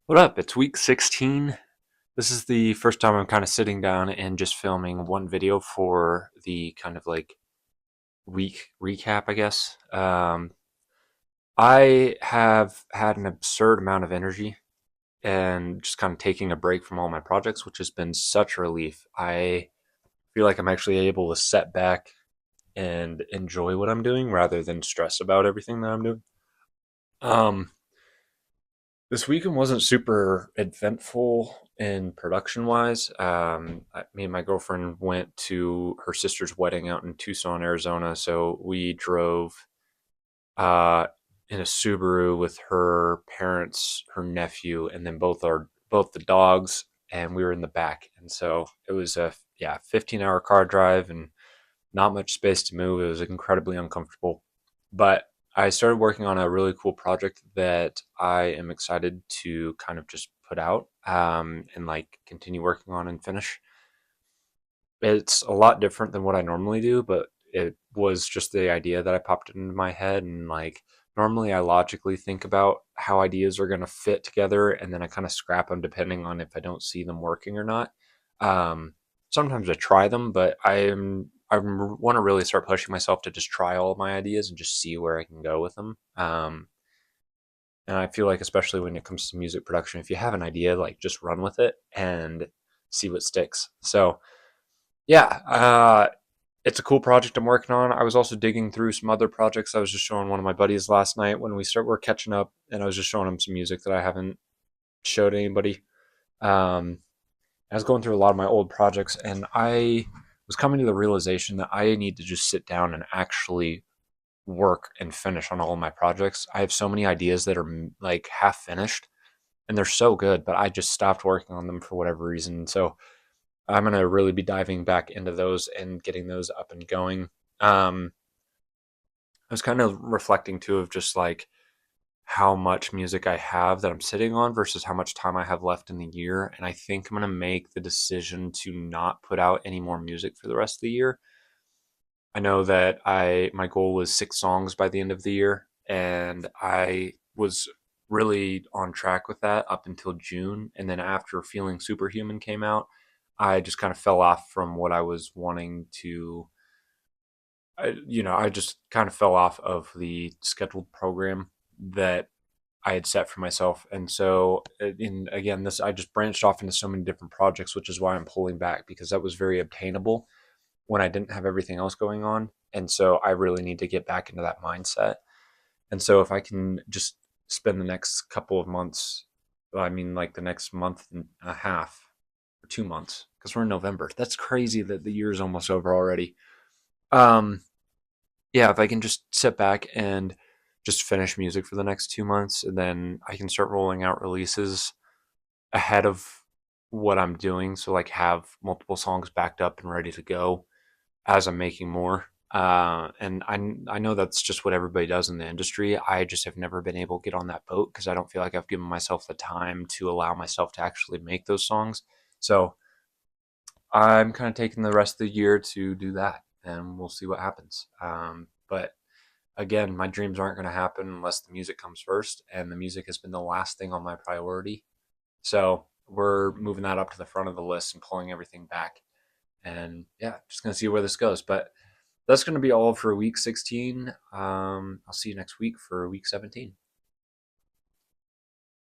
What up? It's week 16. This is the first time I'm kind of sitting down and just filming one video for the kind of like week recap, I guess. I have had an absurd amount of energy and just kind of taking a break from all my projects, which has been such a relief. I feel like I'm actually able to set back and enjoy what I'm doing rather than stress about everything that I'm doing. Um, This weekend wasn't super eventful in production wise. Me and my girlfriend went to her sister's wedding out in Tucson, Arizona. So we drove uh, in a Subaru with her parents, her nephew, and then both the dogs, and we were in the back. And so it was a 15-hour car drive and not much space to move. It was incredibly uncomfortable. But I started working on a really cool project that I am excited to kind of just put out and like continue working on and finish. It's a lot different than what I normally do, but it was just the idea that I popped into my head. And like normally, I logically think about how ideas are going to fit together and then I kind of scrap them depending on if I don't see them working or not. Sometimes I try them, but I want to really start pushing myself to just try all of my ideas and just see where I can go with them. And I feel like, especially when it comes to music production, if you have an idea, like just run with it and see what sticks. So, yeah, it's a cool project I'm working on. I was also digging through some other projects. I was just showing one of my buddies last night when we're catching up, and I was just showing him some music that I haven't showed anybody. Um, I was going through a lot of my old projects, and I was coming to the realization that I need to just sit down and actually work and finish on all of my projects. I have so many ideas that are like half finished, and they're so good, but I just stopped working on them for whatever reason. So I'm gonna really be diving back into those and getting those up and going. I was kind of reflecting too of just like how much music I have that I'm sitting on versus how much time I have left in the year. And I think I'm going to make the decision to not put out any more music for the rest of the year. I know that my goal was 6 songs by the end of the year, and I was really on track with that up until June. And then after Feeling Superhuman came out, I just kind of fell off from what I was wanting to. I just kind of fell off of the scheduled program that I had set for myself. And so, in again, this I just branched off into so many different projects, which is why I'm pulling back because that was very obtainable when I didn't have everything else going on. And so, I really need to get back into that mindset. And so, if I can just spend the next couple of months, well, I mean, like the next month and a half or 2 months, because we're in November. That's crazy that the year is almost over already. Um, yeah, if I can just sit back and just finish music for the next 2 months, and then I can start rolling out releases ahead of what I'm doing. So like have multiple songs backed up and ready to go as I'm making more. And I know that's just what everybody does in the industry. I just have never been able to get on that boat because I don't feel like I've given myself the time to allow myself to actually make those songs. So I'm kind of taking the rest of the year to do that, and we'll see what happens. But again, my dreams aren't going to happen unless the music comes first, and the music has been the last thing on my priority. So we're moving that up to the front of the list and pulling everything back. And yeah, just going to see where this goes. But that's going to be all for week 16. I'll see you next week for week 17.